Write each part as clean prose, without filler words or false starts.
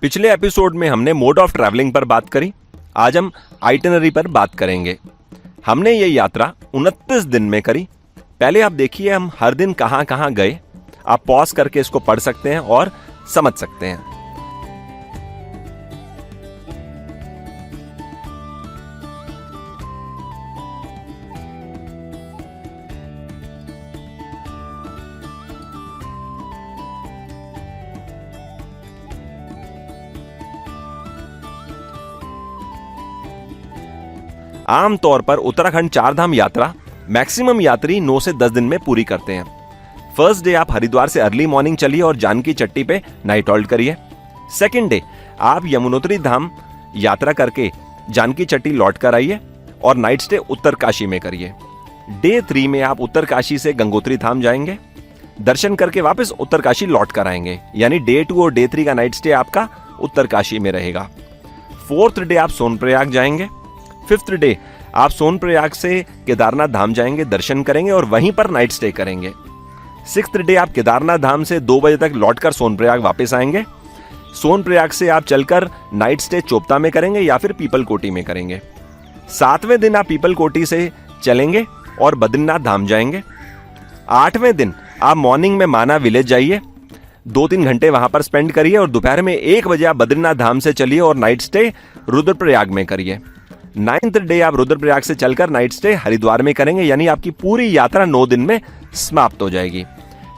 पिछले एपिसोड में हमने मोड ऑफ ट्रैवलिंग पर बात करी। आज हम आइटिनरी पर बात करेंगे। हमने ये यात्रा 29 दिन में करी। पहले आप देखिए हम हर दिन कहां कहां गए। आप पॉज करके इसको पढ़ सकते हैं और समझ सकते हैं। आमतौर पर उत्तराखंड 4 धाम यात्रा मैक्सिमम यात्री 9 से 10 दिन में पूरी करते हैं। फर्स्ट डे आप हरिद्वार से अर्ली मॉर्निंग चलिए और जानकी चट्टी पे नाइट हॉल्ट करिए। सेकंड डे आप यमुनोत्री धाम यात्रा करके जानकी चट्टी लौट कर आइए और नाइट स्टे उत्तरकाशी में करिए। डे 3 में आप उत्तरकाशी से गंगोत्री धाम जाएंगे, दर्शन करके वापस उत्तरकाशी लौट कर आएंगे। यानी डे 2 और डे 3 का नाइट स्टे आपका उत्तरकाशी में रहेगा। फोर्थ डे आप सोनप्रयाग जाएंगे। फिफ्थ डे आप सोनप्रयाग से केदारनाथ धाम जाएंगे, दर्शन करेंगे और वहीं पर नाइट स्टे करेंगे। सिक्स्थ डे आप केदारनाथ धाम से 2 बजे तक लौटकर सोनप्रयाग वापस आएंगे। सोनप्रयाग से आप चलकर नाइट स्टे चोपता में करेंगे या फिर पीपलकोटी में करेंगे। 7वें दिन आप पीपलकोटी से चलेंगे और बद्रीनाथ धाम जाएंगे। 8वें दिन आप मॉर्निंग में माना विलेज जाइए, 2-3 घंटे वहां पर स्पेंड करिए और दोपहर में 1 बजे आप बद्रीनाथ धाम से चलिए और नाइट स्टे रुद्रप्रयाग में करिए। 9th डे आप रुद्रप्रयाग से चलकर नाइट स्टे हरिद्वार में करेंगे। यानी आपकी पूरी यात्रा 9 दिन में समाप्त हो जाएगी।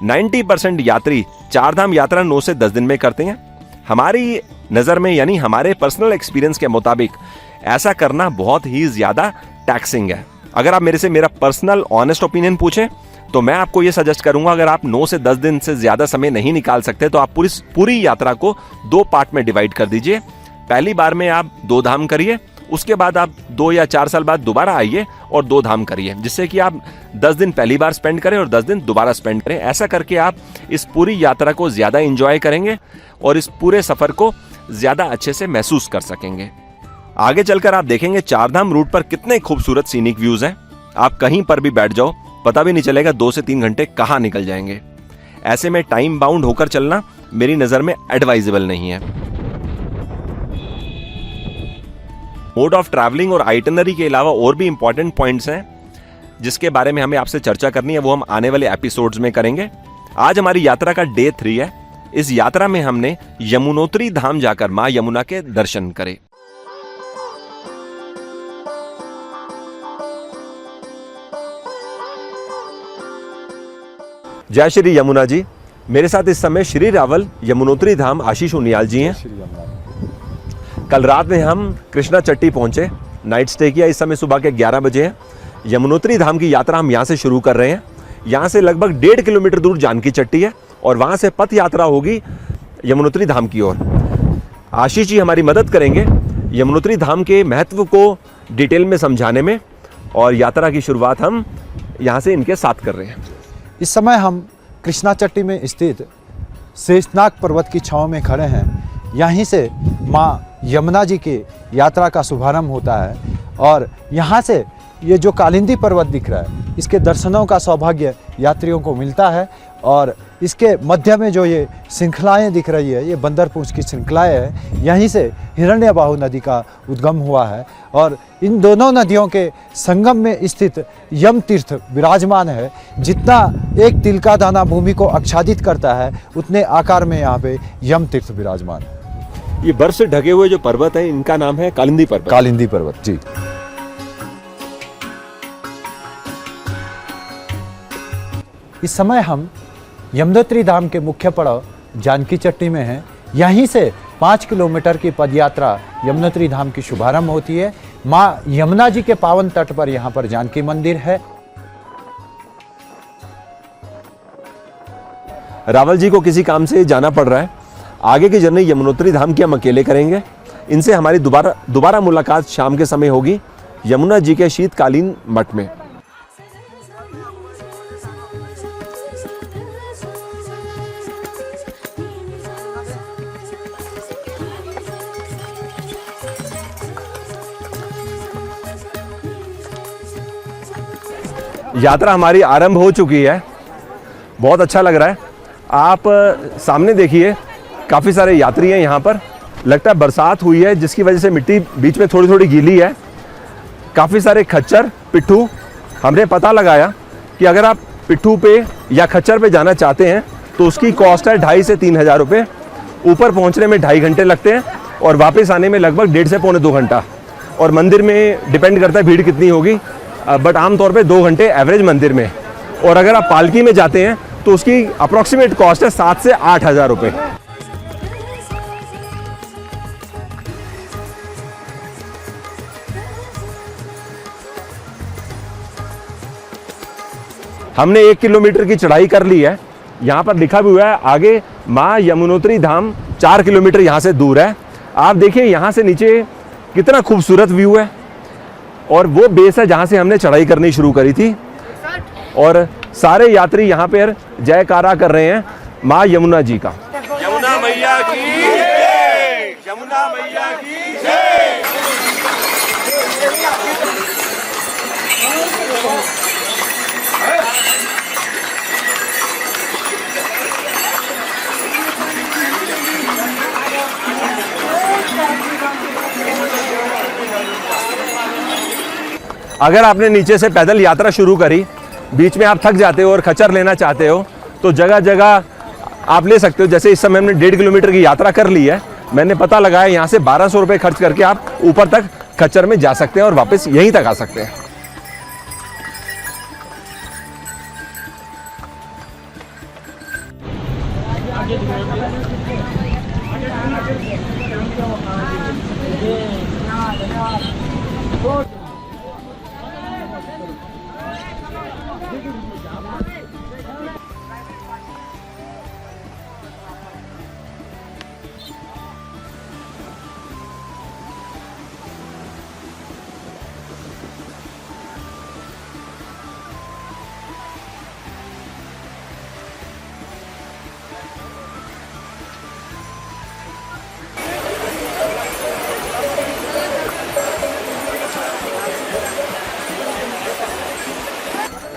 90% यात्री 4 धाम यात्रा 9 से 10 दिन में करते हैं। हमारी नजर में यानी हमारे पर्सनल एक्सपीरियंस के मुताबिक ऐसा करना बहुत ही ज्यादा टैक्सिंग है। अगर आप मेरे से मेरा पर्सनल ऑनेस्ट ओपिनियन पूछें तो मैं आपको यह सजेस्ट करूंगा, अगर आप 9 से 10 दिन से ज्यादा समय नहीं निकाल सकते तो आप पूरी यात्रा को 2 पार्ट में डिवाइड कर दीजिए। पहली बार में आप 2 धाम करिए, उसके बाद आप 2 या 4 साल बाद दोबारा आइए और 2 धाम करिए, जिससे कि आप 10 दिन पहली बार स्पेंड करें और 10 दिन दोबारा स्पेंड करें। ऐसा करके आप इस पूरी यात्रा को ज्यादा एंजॉय करेंगे और इस पूरे सफर को ज्यादा अच्छे से महसूस कर सकेंगे। आगे चलकर आप देखेंगे 4 धाम रूट पर कितने खूबसूरत सीनिक व्यूज हैं। आप कहीं पर भी बैठ जाओ, पता भी नहीं चलेगा 2 से 3 घंटे कहां निकल जाएंगे। ऐसे में टाइम बाउंड होकर चलना मेरी नजर में एडवाइजेबल नहीं है। मोड ऑफ ट्रैवलिंग और आइटिनरी के अलावा और भी इंपॉर्टेंट पॉइंट्स हैं जिसके बारे में हमें आपसे चर्चा करनी है, वो हम आने वाले एपिसोड्स में करेंगे। आज हमारी यात्रा का डे 3 है। इस यात्रा में हमने यमुनोत्री धाम जाकर मां यमुना के दर्शन करे। जय श्री यमुना जी। मेरे साथ इस समय श्री रावल यमुनोत्री धाम आशीष उनियाल जी हैं। कल रात में हम कृष्णा चट्टी पहुंचे, नाइट स्टे किया। इस समय सुबह के 11 बजे हैं। यमुनोत्री धाम की यात्रा हम यहां से शुरू कर रहे हैं। यहां से लगभग 1.5 किलोमीटर दूर जानकी चट्टी है और वहां से पथ यात्रा होगी यमुनोत्री धाम की ओर। आशीष जी हमारी मदद करेंगे यमुनोत्री धाम के महत्व को डिटेल में समझाने में, और यात्रा की शुरुआत हम यहां से इनके साथ कर रहे हैं। इस समय हम कृष्णा चट्टी में स्थित शेषनाग पर्वत की छांव में खड़े हैं। यहीं से माँ यमुना जी की यात्रा का शुभारंभ होता है और यहाँ से ये जो कालिंदी पर्वत दिख रहा है, इसके दर्शनों का सौभाग्य यात्रियों को मिलता है। और इसके मध्य में जो ये श्रृंखलाएँ दिख रही है, ये बंदरपूंछ की श्रृंखलाएँ हैं। यहीं से हिरण्यबाहु नदी का उद्गम हुआ है और इन दोनों नदियों के संगम में स्थित यम तीर्थ विराजमान है। जितना एक तिल का दाना भूमि को आच्छादित करता है, उतने आकार में यहाँ पे यम तीर्थ विराजमान है। ये बर्फ से ढके हुए जो पर्वत है, इनका नाम है कालिंदी पर्वत। कालिंदी पर्वत जी। इस समय हम यमुनोत्री धाम के मुख्य पड़ाव जानकी चट्टी में हैं। यहीं से 5 किलोमीटर की पदयात्रा यमुनोत्री धाम की शुभारंभ होती है। माँ यमुना जी के पावन तट पर यहाँ पर जानकी मंदिर है। रावल जी को किसी काम से जाना पड़ रहा है। आगे की जर्नी यमुनोत्री धाम की हम अकेले करेंगे। इनसे हमारी दोबारा मुलाकात शाम के समय होगी यमुना जी के शीतकालीन मठ में। यात्रा हमारी आरंभ हो चुकी है। बहुत अच्छा लग रहा है। आप सामने देखिए, काफ़ी सारे यात्री हैं यहाँ पर लगता है बरसात हुई है जिसकी वजह से मिट्टी बीच में थोड़ी थोड़ी गीली है। काफ़ी सारे खच्चर, पिट्ठू। हमने पता लगाया कि अगर आप पिट्ठू पे या खच्चर पे जाना चाहते हैं तो उसकी कॉस्ट है 2500 से 3000 रुपये। ऊपर पहुंचने में 2.5 घंटे लगते हैं और वापस आने में लगभग 1.5 से पौने 2 घंटा। और मंदिर में डिपेंड करता है भीड़ कितनी होगी, बट आमतौर पे 2 घंटे एवरेज मंदिर में। और अगर आप पालकी में जाते हैं तो उसकी अप्रॉक्सीमेट कॉस्ट है 7 से 8000 रुपये। हमने 1 किलोमीटर की चढ़ाई कर ली है। यहाँ पर लिखा भी हुआ है आगे माँ यमुनोत्री धाम 4 किलोमीटर यहाँ से दूर है। आप देखिए यहाँ से नीचे कितना खूबसूरत व्यू है और वो बेस है जहाँ से हमने चढ़ाई करनी शुरू करी थी। और सारे यात्री यहाँ पर जयकारा कर रहे हैं माँ यमुना जी का। यमुना मैया की जय, यमुना मैया की जय। अगर आपने नीचे से पैदल यात्रा शुरू करी, बीच में आप थक जाते हो और खच्चर लेना चाहते हो तो जगह जगह आप ले सकते हो। जैसे इस समय हमने 1.5 किलोमीटर की यात्रा कर ली है। मैंने पता लगाया यहाँ से 1200 रुपये खर्च करके आप ऊपर तक खच्चर में जा सकते हैं और वापस यहीं तक आ सकते हैं।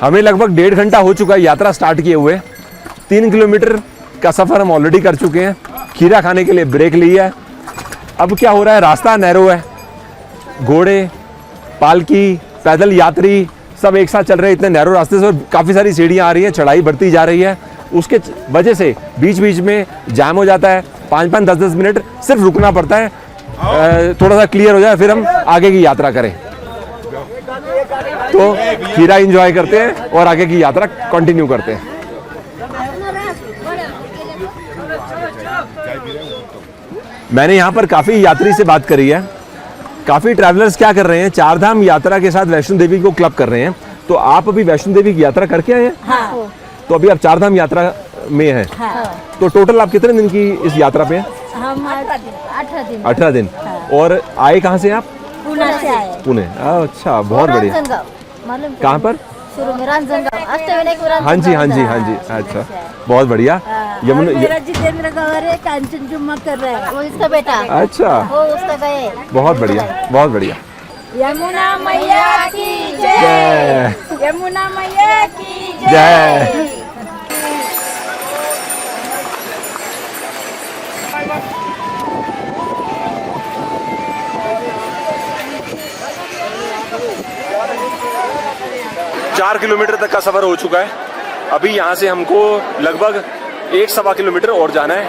हमें लगभग 1.5 घंटा हो चुका है यात्रा स्टार्ट किए हुए। 3 किलोमीटर का सफ़र हम ऑलरेडी कर चुके हैं। खीरा खाने के लिए ब्रेक ली है। अब क्या हो रहा है, रास्ता नैरो है, घोड़े, पालकी, पैदल यात्री सब एक साथ चल रहे हैं इतने नैरो रास्ते से। काफ़ी सारी सीढ़ियाँ आ रही हैं, चढ़ाई बढ़ती जा रही है। उसके वजह से बीच बीच में जाम हो जाता है। 5-5, 10-10 मिनट सिर्फ रुकना पड़ता है, थोड़ा सा क्लियर हो जाए फिर हम आगे की यात्रा करें। तो खीरा एंजॉय करते हैं और आगे की यात्रा कंटिन्यू करते हैं। मैंने यहाँ पर काफ़ी यात्री से बात करी है। काफ़ी ट्रैवलर्स क्या कर रहे हैं, 4 धाम यात्रा के साथ वैष्णो देवी को क्लब कर रहे हैं। तो आप अभी वैष्णो देवी की यात्रा करके आए हैं? हाँ। तो अभी आप 4 धाम यात्रा में हैं। हाँ। तो टोटल आप कितने दिन की इस यात्रा पे हैं? हम 18 दिन। 18 दिन। हाँ। और आए कहाँ से आप? पुणे से आए। पुणे, अच्छा, बहुत बढ़िया। मालूम कहाँ पर? शुरू में रांजनगांव, अष्टविनायक रांजनगांव। हाँ जी, हाँ जी, हाँ जी, अच्छा, बहुत बढ़िया। यमुना मेरा जितेंद्र गौर है, कांचन जुम्मा कर रहा है, वो इसका बेटा। अच्छा, वो उसका गए। बहुत बढ़िया, बहुत बढ़िया। यमुना मैया की जय, जय। यमुना मैया की जय। जय। 4 किलोमीटर तक का सफर हो चुका है। अभी यहाँ से हमको लगभग 1-1.25 किलोमीटर और जाना है।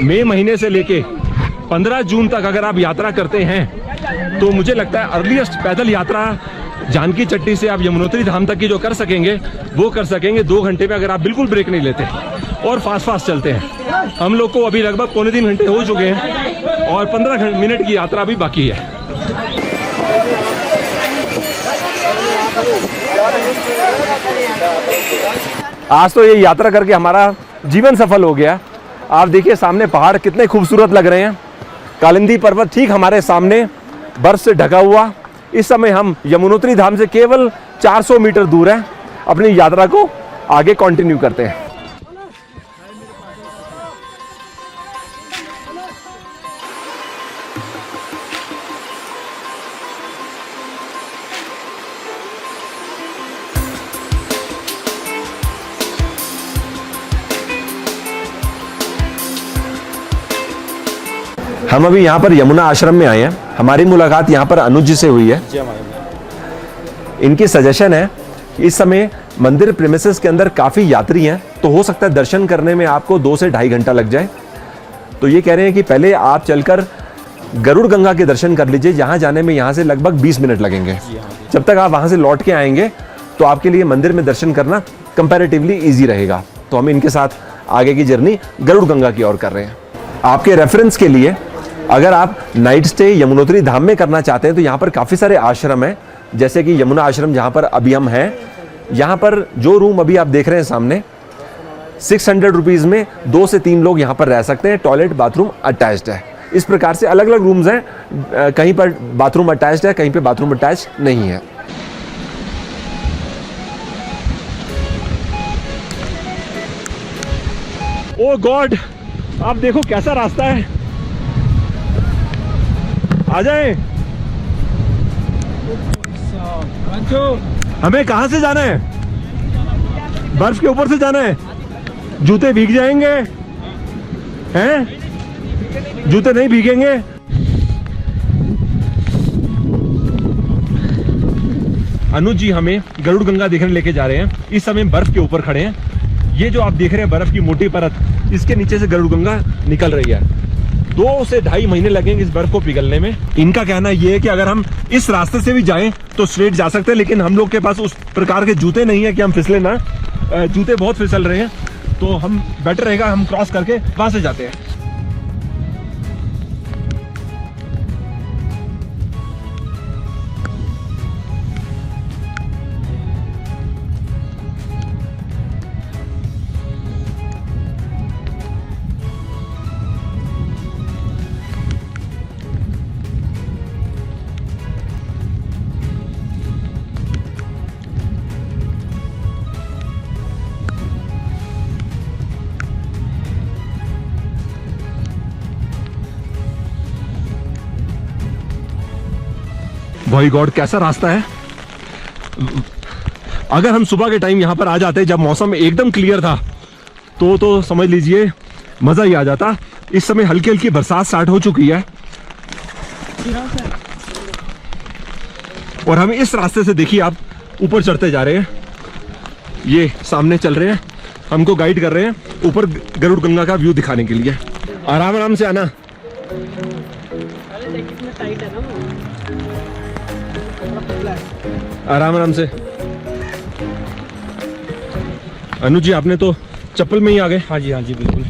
मई महीने से लेके 15 जून तक अगर आप यात्रा करते हैं तो मुझे लगता है अर्लीस्ट पैदल यात्रा जानकी चट्टी से आप यमुनोत्री धाम तक की जो कर सकेंगे वो कर सकेंगे 2 घंटे में, अगर आप बिल्कुल ब्रेक नहीं लेते और फास्ट चलते हैं। हम लोग को अभी लगभग 2.25 घंटे हो चुके हैं और 15 मिनट की यात्रा अभी बाकी है। आज तो ये यात्रा करके हमारा जीवन सफल हो गया। आप देखिए सामने पहाड़ कितने खूबसूरत लग रहे हैं। कालिंदी पर्वत ठीक हमारे सामने बर्फ से ढका हुआ। इस समय हम यमुनोत्री धाम से केवल 400 मीटर दूर हैं। अपनी यात्रा को आगे कंटिन्यू करते हैं। हम अभी यहाँ पर यमुना आश्रम में आए हैं। हमारी मुलाकात यहाँ पर अनुज जी से हुई है। इनकी सजेशन है इस समय मंदिर प्रीमिसेस के अंदर काफ़ी यात्री हैं, तो हो सकता है दर्शन करने में आपको 2 से ढाई घंटा लग जाए। तो ये कह रहे हैं कि पहले आप चलकर गरुड़ गंगा के दर्शन कर लीजिए, जहाँ जाने में यहाँ से लगभग 20 मिनट लगेंगे। जब तक आप वहाँ से लौट के आएंगे तो आपके लिए मंदिर में दर्शन करना कंपैरेटिवली ईजी रहेगा। तो हम इनके साथ आगे की जर्नी गरुड़ गंगा की ओर कर रहे हैं। आपके रेफरेंस के लिए, अगर आप नाइट स्टे यमुनोत्री धाम में करना चाहते हैं तो यहाँ पर काफ़ी सारे आश्रम हैं, जैसे कि यमुना आश्रम जहाँ पर अभी हम हैं। यहाँ पर जो रूम अभी आप देख रहे हैं सामने, 600 रुपीज़ में 2 से 3 लोग यहाँ पर रह सकते हैं। टॉयलेट बाथरूम अटैच्ड है। इस प्रकार से अलग अलग रूम्स हैं, कहीं पर बाथरूम अटैच्ड है, कहीं पे बाथरूम अटैच नहीं है। ओ गॉड, आप देखो कैसा रास्ता है। आ जाए। हमें कहां से जाना है? बर्फ के ऊपर से जाना है। जूते भीग जाएंगे हैं? जूते नहीं भीगेंगे। अनुज जी हमें गरुड़ गंगा देखने लेके जा रहे हैं। इस समय बर्फ के ऊपर खड़े हैं। ये जो आप देख रहे हैं बर्फ की मोटी परत, इसके नीचे से गरुड़ गंगा निकल रही है। 2 से ढाई महीने लगेंगे इस बर्फ को पिघलने में। इनका कहना ये है कि अगर हम इस रास्ते से भी जाएं तो स्ट्रेट जा सकते हैं, लेकिन हम लोग के पास उस प्रकार के जूते नहीं है कि हम फिसले ना। जूते बहुत फिसल रहे हैं, तो हम बेटर रहेगा हम क्रॉस करके वहां से जाते हैं। भाई गॉड, कैसा रास्ता है। अगर हम सुबह के टाइम यहाँ पर आ जाते जब मौसम एकदम क्लियर था तो समझ लीजिए मजा ही आ जाता। इस समय हल्की हल्की बरसात स्टार्ट हो चुकी है और हम इस रास्ते से देखिए आप ऊपर चढ़ते जा रहे हैं। ये सामने चल रहे हैं, हमको गाइड कर रहे हैं ऊपर गरुड़ गंगा का व्यू दिखाने के लिए। आराम आराम से आना। आराम आराम से। अनुज जी आपने तो चप्पल में ही आ गए। हाँ जी बिल्कुल।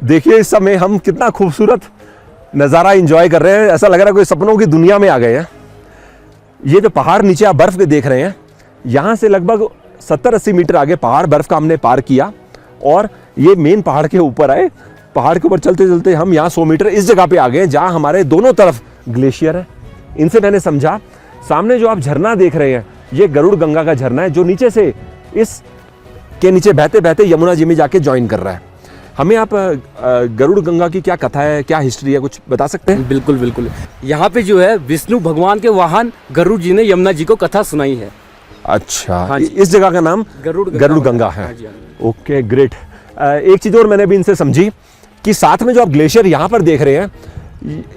देखिए इस समय हम कितना खूबसूरत नज़ारा एंजॉय कर रहे हैं। ऐसा लग रहा है कोई सपनों की दुनिया में आ गए हैं। ये जो पहाड़ नीचे आप बर्फ के देख रहे हैं, यहाँ से लगभग 70-80 मीटर आगे पहाड़ बर्फ का हमने पार किया और ये मेन पहाड़ के ऊपर आए। पहाड़ के ऊपर चलते चलते हम यहाँ 100 मीटर इस जगह पे आ गए जहाँ हमारे दोनों तरफ ग्लेशियर है। इनसे मैंने समझा, सामने जो आप झरना देख रहे हैं ये गरुड़ गंगा का झरना है, जो नीचे से इस के नीचे बहते बहते यमुना जी में जाके ज्वाइन कर रहा है। हमें आप गरुड़ गंगा की क्या कथा है, क्या हिस्ट्री है, कुछ बता सकते हैं? बिल्कुल बिल्कुल। यहाँ पे जो है विष्णु भगवान के वाहन गरुड़ जी ने यमुना जी को कथा सुनाई है। अच्छा, हाँ इस जगह का नाम गरुड़ गंगा है। Okay great. एक चीज और मैंने भी इनसे समझी कि साथ में जो आप ग्लेशियर यहाँ पर देख रहे हैं,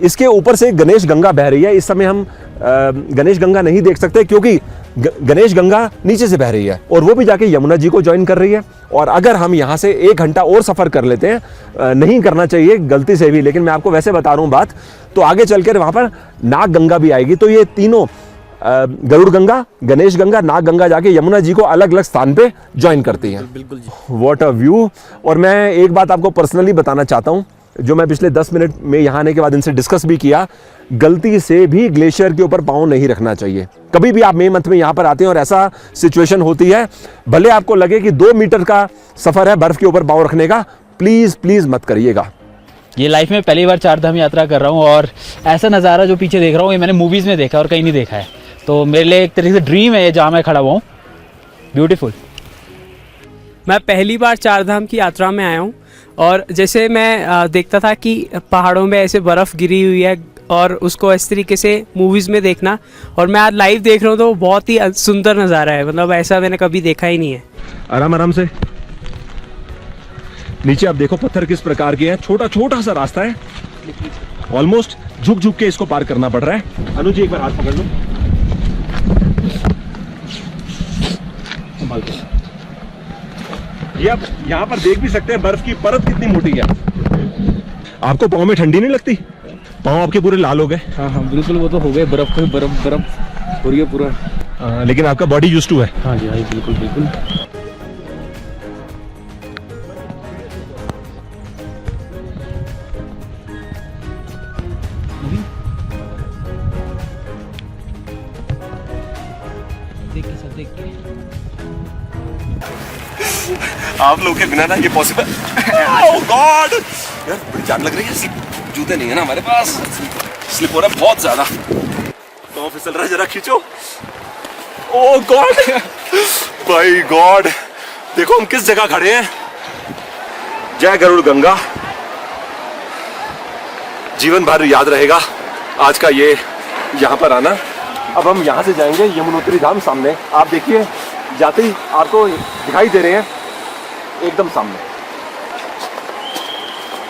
इसके ऊपर से गणेश गंगा बह रही है। इस समय हम गणेश गंगा नहीं देख सकते क्योंकि गणेश गंगा नीचे से बह रही है और वो भी जाके यमुना जी को ज्वाइन कर रही है। और अगर हम यहाँ से 1 घंटा और सफ़र कर लेते हैं, नहीं करना चाहिए गलती से भी, लेकिन मैं आपको वैसे बता रहा हूँ बात, तो आगे चलकर वहाँ पर नाग गंगा भी आएगी। तो ये तीनों गरुड़ गंगा, गणेश गंगा, नाग गंगा जाके यमुना जी को अलग अलग स्थान पे ज्वाइन करती हैं। बिल्कुल जी। What a view. और मैं एक बात आपको पर्सनली बताना चाहता हूँ, जो मैं पिछले 10 मिनट में यहाँ आने के बाद इनसे डिस्कस भी किया, गलती से भी ग्लेशियर के ऊपर पाँव नहीं रखना चाहिए। कभी भी आप मई मंथ में यहाँ पर आते हैं और ऐसा सिचुएशन होती है, भले आपको लगे कि 2 मीटर का सफ़र है बर्फ़ के ऊपर पाँव रखने का, प्लीज़ प्लीज़ मत करिएगा। ये लाइफ में पहली बार 4 धाम यात्रा कर रहा हूँ और ऐसा नज़ारा जो पीछे देख रहा हूँ ये मैंने मूवीज़ में देखा और कहीं नहीं देखा है। तो मेरे लिए एक तरीके से ड्रीम है जहाँ मैं खड़ा हुआ हूँ। ब्यूटीफुल। मैं पहली बार 4 धाम की यात्रा में आया हूँ और जैसे मैं देखता था कि पहाड़ों में ऐसे बर्फ़ गिरी हुई है और उसको इस तरीके से मूवीज़ में देखना, और मैं आज लाइव देख रहा हूँ तो बहुत ही सुंदर नज़ारा है। मतलब ऐसा मैंने कभी देखा ही नहीं है। आराम आराम से। नीचे आप देखो पत्थर किस प्रकार के हैं, छोटा छोटा सा रास्ता है, ऑलमोस्ट झुक झुक के इसको पार करना पड़ रहा है। अनुज जी एक बार हाथ पकड़ लो। ये आप यहाँ पर देख भी सकते हैं बर्फ की परत कितनी मोटी है। आपको पाँव में ठंडी नहीं लगती? पाँव आपके पूरे लाल हो गए। हाँ हाँ बिल्कुल, वो तो हो गए, बर्फ पे बर्फ बर्फ हो रही है पूरा। लेकिन आपका बॉडी यूज्ड टू है। हाँ जी, हाँ जी, बिल्कुल बिल्कुल। देख के सब देख के आप लोग के बिना ना ये पॉसिबल। ओह गॉड, यार बड़ी जान लग रही है। जूते नहीं है ना हमारे पास, स्लिप हो रहा है बहुत ज्यादा। तो फिसल रहा है, जरा खींचो। ओह गॉड, भाई गॉड, देखो हम किस जगह खड़े हैं। जय गरुड़ गंगा, जीवन भर याद रहेगा आज का ये यहाँ पर आना। अब हम यहाँ से जाएंगे यमुनोत्री धाम। सामने आप देखिए, जाते ही आपको दिखाई दे रहे हैं एकदम सामने।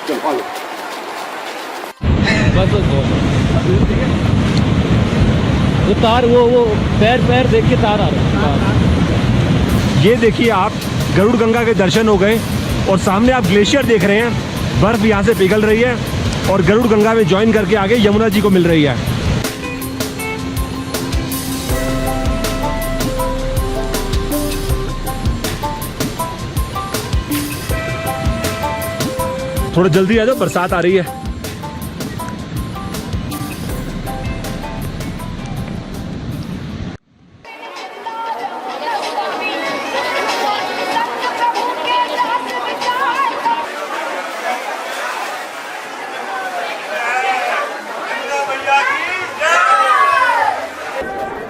चलो आ लो। बस वो तार, वो पैर पैर देख के तार आ रहा है। ये देखिए आप, गरुड़ गंगा के दर्शन हो गए और सामने आप ग्लेशियर देख रहे हैं। बर्फ यहाँ से पिघल रही है और गरुड़ गंगा में ज्वाइन करके आगे यमुना जी को मिल रही है। थोड़ा जल्दी आ जाओ, बरसात आ रही है।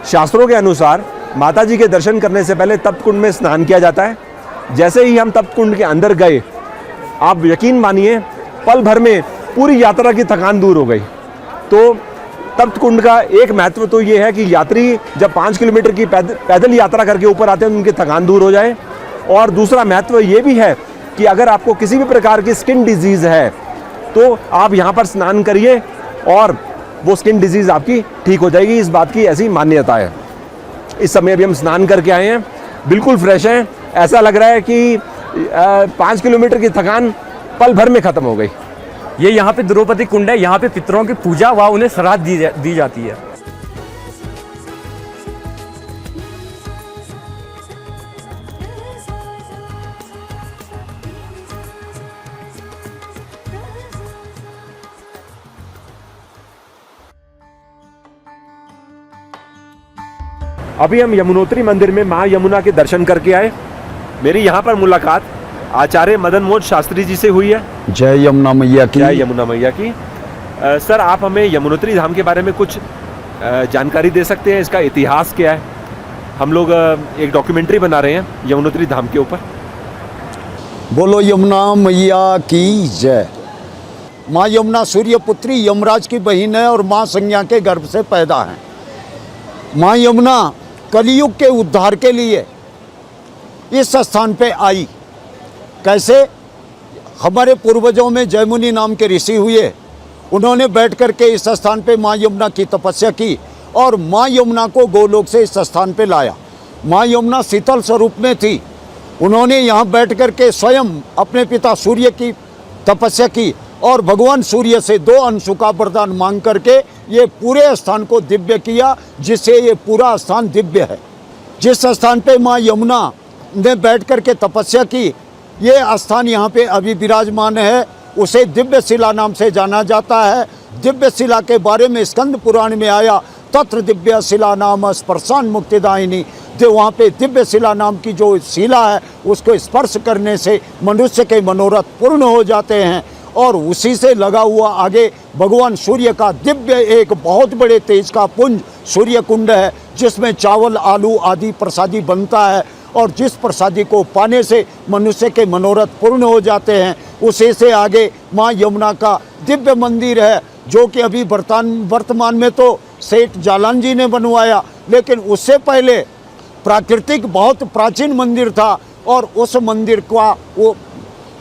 शास्त्रों के अनुसार माता जी के दर्शन करने से पहले तप्त कुंड में स्नान किया जाता है। जैसे ही हम तप्त कुंड के अंदर गए, आप यकीन मानिए पल भर में पूरी यात्रा की थकान दूर हो गई। तो तप्त कुंड का एक महत्व तो ये है कि यात्री जब 5 किलोमीटर की पैदल यात्रा करके ऊपर आते हैं तो उनकी थकान दूर हो जाए। और दूसरा महत्व ये भी है कि अगर आपको किसी भी प्रकार की स्किन डिजीज़ है तो आप यहाँ पर स्नान करिए और वो स्किन डिजीज़ आपकी ठीक हो जाएगी। इस बात की ऐसी मान्यता है। इस समय अभी हम स्नान करके आए हैं, बिल्कुल फ्रेश हैं। ऐसा लग रहा है कि 5 किलोमीटर की थकान पल भर में ख़त्म हो गई। ये यहाँ पे द्रौपदी कुंड है, यहाँ पे पितरों की पूजा व उन्हें श्राद्ध दी जाती है। अभी हम यमुनोत्री मंदिर में माँ यमुना के दर्शन करके आए। मेरी यहाँ पर मुलाकात आचार्य मदन मोहन शास्त्री जी से हुई है। जय यमुना मैया की। जय यमुना मैया की। सर, आप हमें यमुनोत्री धाम के बारे में कुछ जानकारी दे सकते हैं? इसका इतिहास क्या है? हम लोग एक डॉक्यूमेंट्री बना रहे हैं यमुनोत्री धाम के ऊपर। बोलो यमुना मैया की जय। माँ यमुना सूर्यपुत्री यमराज की बहन है और माँ संज्ञा के गर्भ से पैदा है। माँ यमुना कलियुग के उद्धार के लिए इस स्थान पे आई। कैसे? हमारे पूर्वजों में जयमुनि नाम के ऋषि हुए, उन्होंने बैठ कर के इस स्थान पे माँ यमुना की तपस्या की और माँ यमुना को गोलोक से इस स्थान पे लाया। माँ यमुना शीतल स्वरूप में थी। उन्होंने यहाँ बैठ कर के स्वयं अपने पिता सूर्य की तपस्या की और भगवान सूर्य से 2 अंशों का वरदान मांग करके ये पूरे स्थान को दिव्य किया, जिससे ये पूरा स्थान दिव्य है। जिस स्थान पे माँ यमुना ने बैठ कर के तपस्या की, ये स्थान यहाँ पे अभी विराजमान है, उसे दिव्य शिला नाम से जाना जाता है। दिव्य शिला के बारे में स्कंद पुराण में आया, तत्र दिव्य शिला नाम स्पर्शान मुक्तिदायिनी। जो वहाँ पे दिव्य शिला नाम की जो शिला है, उसको स्पर्श करने से मनुष्य के मनोरथ पूर्ण हो जाते हैं। और उसी से लगा हुआ आगे भगवान सूर्य का दिव्य एक बहुत बड़े तेज का पुंज सूर्य कुंड है, जिसमें चावल आलू आदि प्रसादी बनता है और जिस प्रसादी को पाने से मनुष्य के मनोरथ पूर्ण हो जाते हैं। उसी से आगे माँ यमुना का दिव्य मंदिर है, जो कि अभी वर्तमान में तो सेठ जालान जी ने बनवाया, लेकिन उससे पहले प्राकृतिक बहुत प्राचीन मंदिर था और उस मंदिर का वो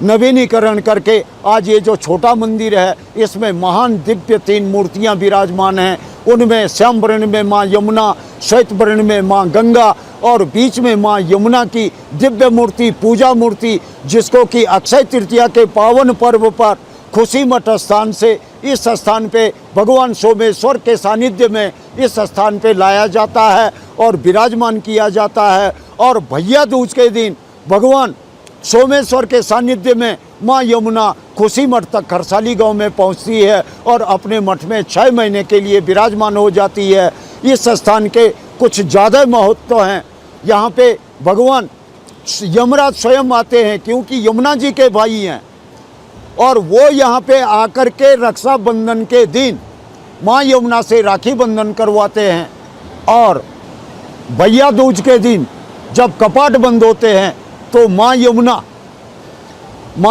नवीनीकरण करके आज ये जो छोटा मंदिर है इसमें महान दिव्य 3 मूर्तियां विराजमान हैं। उनमें श्याम वर्ण में माँ यमुना, श्वेत वर्ण में माँ गंगा और बीच में माँ यमुना की दिव्य मूर्ति, पूजा मूर्ति, जिसको कि अक्षय तृतीया के पावन पर्व पर खुशी मठ स्थान से इस स्थान पे भगवान सोमेश्वर के सानिध्य में इस स्थान पे लाया जाता है और विराजमान किया जाता है। और भैया दूज के दिन भगवान सोमेश्वर के सानिध्य में माँ यमुना खुशी मठ तक खरसाली गांव में पहुंचती है और अपने मठ में 6 महीने के लिए विराजमान हो जाती है। इस स्थान के कुछ ज़्यादा महत्व हैं। यहाँ पे भगवान यमराज स्वयं आते हैं क्योंकि यमुना जी के भाई हैं और वो यहाँ पे आकर के रक्षाबंधन के दिन माँ यमुना से राखी बंधन करवाते हैं और भैया दूज के दिन जब कपाट बंद होते हैं तो माँ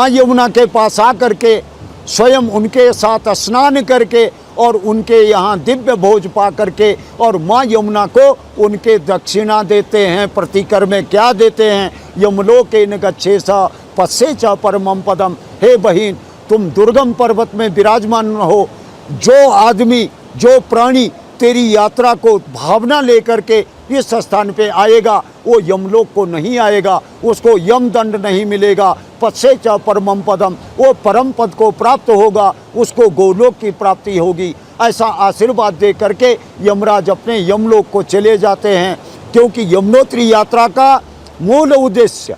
यमुना के पास आकर के स्वयं उनके साथ स्नान करके और उनके यहाँ दिव्य भोज पा करके और माँ यमुना को उनके दक्षिणा देते हैं। प्रतिकर में क्या देते हैं? यमलोकेन गच्छेसा पश्ये च परमं पदम। हे बहिन, तुम दुर्गम पर्वत में विराजमान हो। जो आदमी, जो प्राणी तेरी यात्रा को भावना लेकर के इस स्थान पे आएगा वो यमलोक को नहीं आएगा, उसको यम दंड नहीं मिलेगा। पश्ये च परमं पदम, वो परम पद को प्राप्त होगा, उसको गोलोक की प्राप्ति होगी। ऐसा आशीर्वाद दे करके यमराज अपने यमलोक को चले जाते हैं। क्योंकि यमुनोत्री यात्रा का मूल उद्देश्य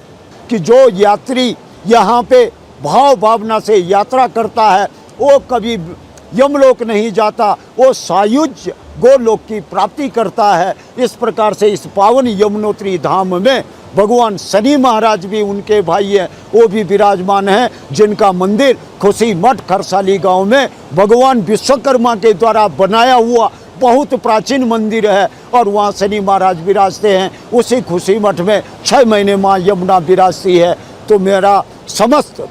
कि जो यात्री यहाँ पे भाव भावना से यात्रा करता है वो कभी यमलोक नहीं जाता, वो सायुज्य गोलोक की प्राप्ति करता है। इस प्रकार से इस पावन यमुनोत्री धाम में भगवान शनि महाराज भी उनके भाई हैं, वो भी विराजमान हैं, जिनका मंदिर खुशी मठ खरसाली गांव में भगवान विश्वकर्मा के द्वारा बनाया हुआ बहुत प्राचीन मंदिर है और वहाँ शनि महाराज विराजते हैं। उसी खुशी मठ में 6 महीने माँ यमुना विराजती है। तो मेरा समस्त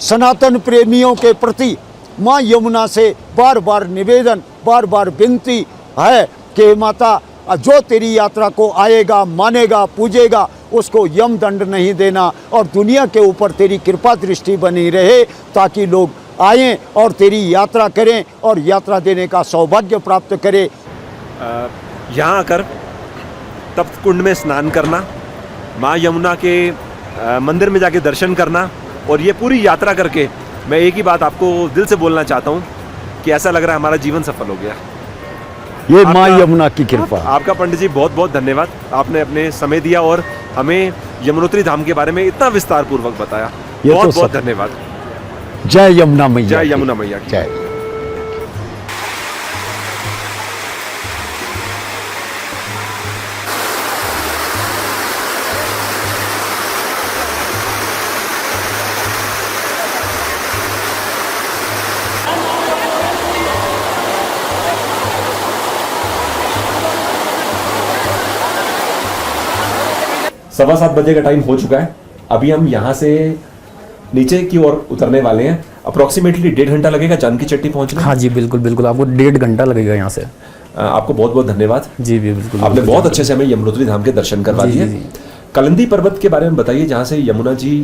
सनातन प्रेमियों के प्रति माँ यमुना से बार बार निवेदन, बार बार विनती है कि माता, जो तेरी यात्रा को आएगा, मानेगा, पूजेगा, उसको यम दंड नहीं देना और दुनिया के ऊपर तेरी कृपा दृष्टि बनी रहे ताकि लोग आएं और तेरी यात्रा करें और यात्रा देने का सौभाग्य प्राप्त करें। यहाँ आकर तप्त कुंड में स्नान करना, माँ यमुना के मंदिर में जाके दर्शन करना और ये पूरी यात्रा करके मैं एक ही बात आपको दिल से बोलना चाहता हूँ कि ऐसा लग रहा है हमारा जीवन सफल हो गया। ये माँ यमुना की कृपा। आपका पंडित जी बहुत बहुत धन्यवाद, आपने अपने समय दिया और हमें यमुनोत्री धाम के बारे में इतना विस्तार पूर्वक बताया। बहुत बहुत धन्यवाद। जय यमुना मैया, जय यमुना मैया की जय। सवा 7 बजे का टाइम हो चुका है। अभी हम यहाँ से नीचे की ओर उतरने वाले हैं। अप्रोक्सीमेटली 1.5 घंटा लगेगा जानकी चट्टी पहुंचने। हाँ जी, बिल्कुल बिल्कुल, आपको 1.5 घंटा लगेगा यहाँ से। आपको बहुत बहुत धन्यवाद। जी बिल्कुल, आपने बहुत अच्छे से हमें यमुनोत्री धाम के दर्शन करवा दिए। कलिंदी पर्वत के बारे में बताइए, जहाँ से यमुना जी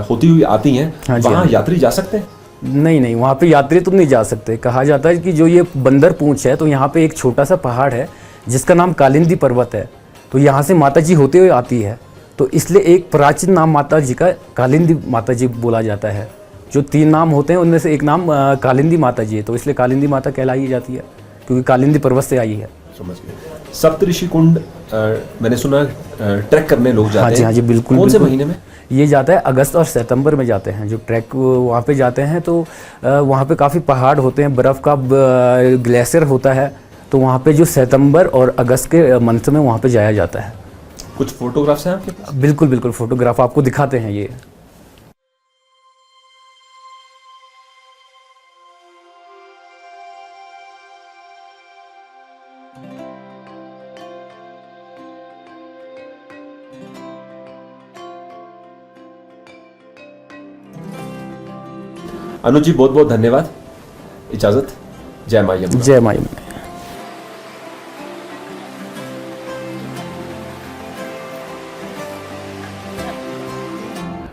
होती हुई आती हैं, वहाँ यात्री जा सकते हैं? नहीं, वहाँ पे यात्री तो नहीं जा सकते। कहा जाता है कि जो ये बंदर पूंछ है, तो यहाँ पे एक छोटा सा पहाड़ है जिसका नाम कालिंदी पर्वत है। तो यहाँ से माता जी होते हुए आती है, तो इसलिए एक प्राचीन नाम माता जी का कालिंदी माता जी बोला जाता है। जो 3 नाम होते हैं उनमें से एक नाम कालिंदी माता जी है, तो इसलिए कालिंदी माता कहलाई जाती है क्योंकि कालिंदी पर्वत से आई है। समझ गए। सप्तऋषि कुंड मैंने सुना ट्रैक करने लोग जाते हैं। हाँ जी बिल्कुल। कौन से महीने में? ये जाता है अगस्त और सितंबर में जाते हैं जो ट्रैक वहाँ पे जाते हैं। तो वहाँ पे काफ़ी पहाड़ होते हैं, बर्फ़ का ग्लेशियर होता है, तो वहाँ पे जो सितंबर और अगस्त के मंथ में वहाँ पे जाया जाता है। कुछ फोटोग्राफ्स हैं आपके पास? बिल्कुल बिल्कुल, फोटोग्राफ आपको दिखाते हैं। ये अनुज जी बहुत बहुत धन्यवाद। इजाजत। जय मां यमुना। जय मां यमुना।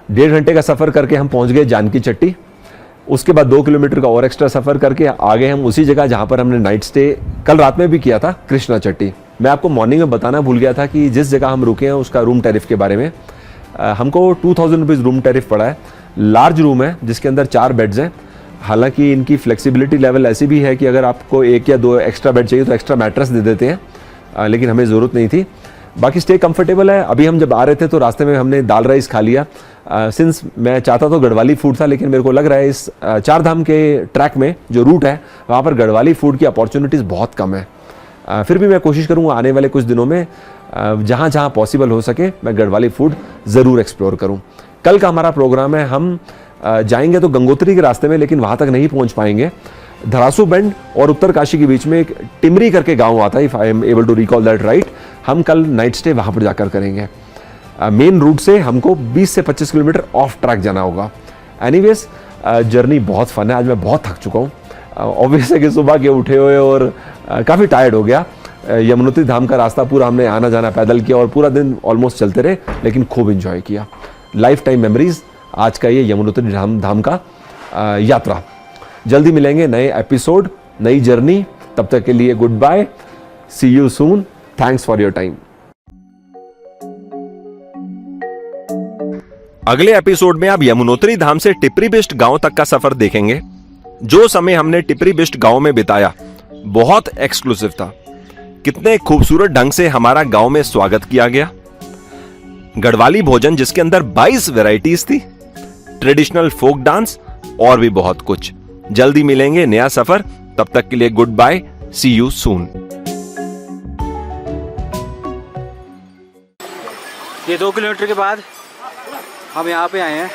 1.5 घंटे का सफ़र करके हम पहुंच गए जानकी चट्टी। उसके बाद 2 किलोमीटर का और एक्स्ट्रा सफ़र करके आगे हम उसी जगह जहां पर हमने नाइट स्टे कल रात में भी किया था, कृष्णा चट्टी। मैं आपको मॉर्निंग में बताना भूल गया था कि जिस जगह हम रुके हैं उसका रूम टैरिफ के बारे में। हमको 2000 रुपीज़ रूम टैरिफ पड़ा है। लार्ज रूम है जिसके अंदर 4 बेड्स हैं। हालांकि इनकी फ्लेक्सिबिलिटी लेवल ऐसी भी है कि अगर आपको 1 या 2 एक्स्ट्रा बेड चाहिए तो एक्स्ट्रा मैट्रेस दे देते हैं, लेकिन हमें ज़रूरत नहीं थी। बाकी स्टे कंफर्टेबल है। अभी हम जब आ रहे थे तो रास्ते में हमने दाल राइस खा लिया। सिंस मैं चाहता तो गढ़वाली फूड था, लेकिन मेरे को लग रहा है इस 4 धाम के ट्रैक में जो रूट है वहाँ पर गढ़वाली फूड की अपॉर्चुनिटीज़ बहुत कम है। फिर भी मैं कोशिश करूँगा आने वाले कुछ दिनों में जहाँ जहाँ पॉसिबल हो सके मैं गढ़वाली फूड ज़रूर एक्सप्लोर करूँ। कल का हमारा प्रोग्राम है, हम जाएंगे तो गंगोत्री के रास्ते में, लेकिन वहाँ तक नहीं पहुँच पाएंगे। धरासू बेंड और उत्तरकाशी के बीच में एक टिमरी करके गांव आता है, if I am able to recall that right. हम कल नाइट स्टे वहाँ पर जाकर करेंगे। मेन रूट से हमको 20 से 25 किलोमीटर ऑफ ट्रैक जाना होगा। एनीवेज जर्नी बहुत फन है। आज मैं बहुत थक चुका हूँ। ऑब्वियस है कि सुबह के उठे हुए और काफ़ी टायर्ड हो गया। यमुनोत्री धाम का रास्ता पूरा हमने आना जाना पैदल किया और पूरा दिन ऑलमोस्ट चलते रहे, लेकिन खूब इंजॉय किया। लाइफ टाइम मेमोरीज आज का ये यमुनोत्री धाम का यात्रा। जल्दी मिलेंगे नए एपिसोड, नई जर्नी। तब तक के लिए good bye, see you soon, thanks for your time. अगले एपिसोड में आप यमुनोत्री धाम से टिपरी बिष्ट गांव तक का सफर देखेंगे। जो समय हमने टिपरी बिष्ट गांव में बिताया बहुत एक्सक्लूसिव था। कितने खूबसूरत ढंग से हमारा गांव में स्वागत किया गया। गढ़वाली भोजन जिसके अंदर 22 वैरायटीज थी, ट्रेडिशनल फोक डांस और भी बहुत कुछ। जल्दी मिलेंगे नया सफर। तब तक के लिए good bye, see you soon. ये 2 किलोमीटर के बाद हम यहाँ पे आए हैं।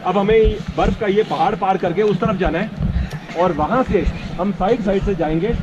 अब हमें बर्फ का ये पहाड़ पार करके उस तरफ जाना है और वहां से हम साइड से जाएंगे